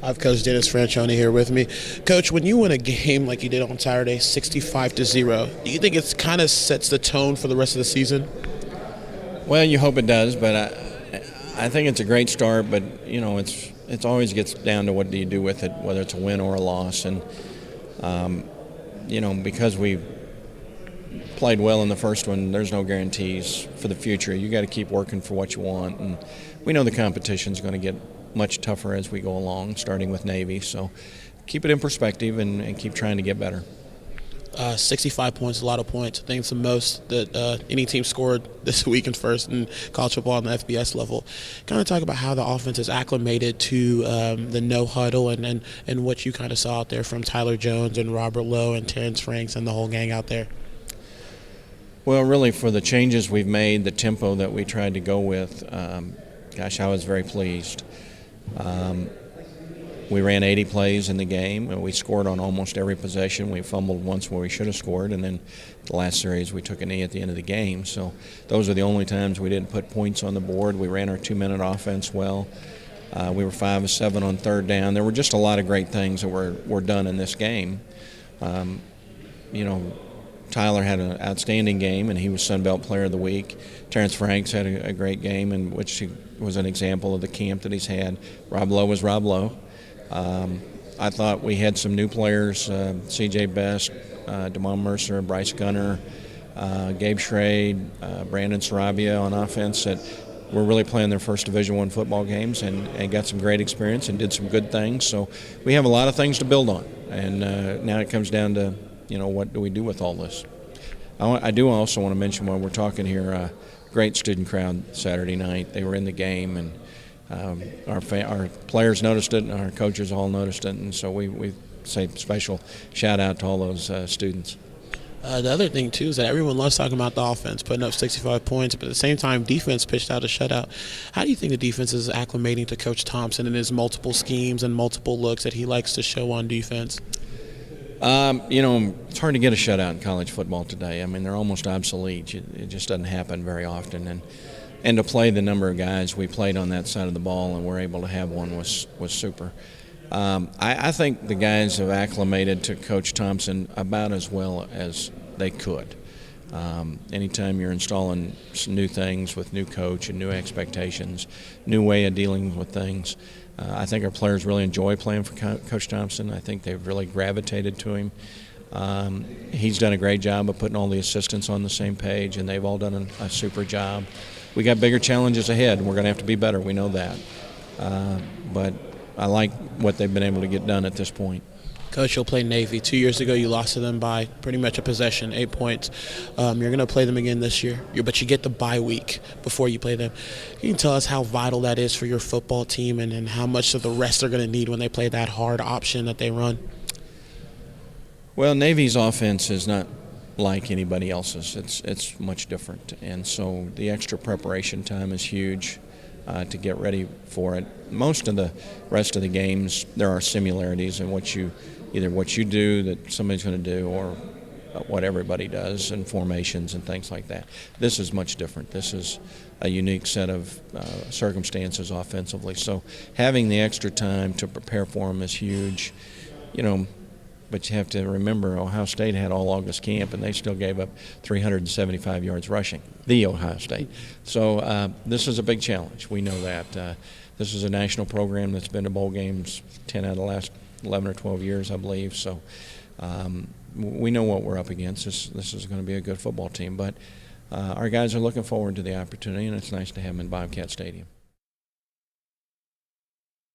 I've Coach Franchione here with me. Coach, when you win a game like you did on Saturday, 65-0, do you think it kind of sets the tone for the rest of the season? Well, you hope it does, but I think it's a great start. But it's always gets down to what do you do with it, whether it's a win or a loss. And because we played well in the first one, there's no guarantees for the future. You got to keep working for what you want, and we know the competition's going to get much tougher as we go along, starting with Navy. So keep it in perspective and keep trying to get better. 65 points, a lot of points. I think it's the most that any team scored this week in first in college football on the FBS level. Kind of talk about how the offense is acclimated to the no huddle and what you kind of saw out there from Tyler Jones and Robert Lowe and Terrence Franks and the whole gang out there. Well, really, for the changes we've made, the tempo that we tried to go with, I was very pleased. We ran 80 plays in the game, and we scored on almost every possession. We fumbled once where we should have scored, and then the last series we took a knee at the end of the game. So those are the only times we didn't put points on the board. We ran our 2-minute offense well. We were 5 of 7 on third down. There were just a lot of great things that were done in this game. Tyler had an outstanding game, and he was Sun Belt Player of the Week. Terrence Franks had a great game, in which he was an example of the camp that he's had. Rob Lowe was Rob Lowe. I thought we had some new players, C.J. Best, DeMond Mercer, Bryce Gunner, Gabe Schrade, Brandon Sarabia on offense that were really playing their first Division I football games and got some great experience and did some good things. So we have a lot of things to build on, and now it comes down to what do we do with all this? I do also want to mention while we're talking here, great student crowd Saturday night. They were in the game, and our players noticed it, and our coaches all noticed it, and so we say special shout out to all those students. The other thing, too, is that everyone loves talking about the offense, putting up 65 points, but at the same time, defense pitched out a shutout. How do you think the defense is acclimating to Coach Thompson and his multiple schemes and multiple looks that he likes to show on defense? It's hard to get a shutout in college football today. I mean, they're almost obsolete. It just doesn't happen very often. And to play the number of guys we played on that side of the ball and were able to have one was super. I think the guys have acclimated to Coach Thompson about as well as they could. Anytime you're installing some new things with new coach and new expectations, new way of dealing with things, I think our players really enjoy playing for Coach Thompson. I think they've really gravitated to him. He's done a great job of putting all the assistants on the same page, and they've all done a super job. We got bigger challenges ahead, and we're going to have to be better. We know that. But I like what they've been able to get done at this point. Coach, you'll play Navy. 2 years ago, you lost to them by pretty much a possession, 8 points. You're going to play them again this year, but you get the bye week before you play them. Can you tell us how vital that is for your football team and how much of the rest they're going to need when they play that hard option that they run? Well, Navy's offense is not like anybody else's. It's much different, and so the extra preparation time is huge to get ready for it. Most of the rest of the games, there are similarities in either what you do that somebody's going to do or what everybody does and formations and things like that. This is much different. This is a unique set of circumstances offensively. So having the extra time to prepare for them is huge. But you have to remember Ohio State had all August camp, and they still gave up 375 yards rushing, the Ohio State. So this is a big challenge. We know that. This is a national program that's been to bowl games 10 out of the last 11 or 12 years, I believe. So we know what we're up against. This is going to be a good football team. But our guys are looking forward to the opportunity, and it's nice to have them in Bobcat Stadium.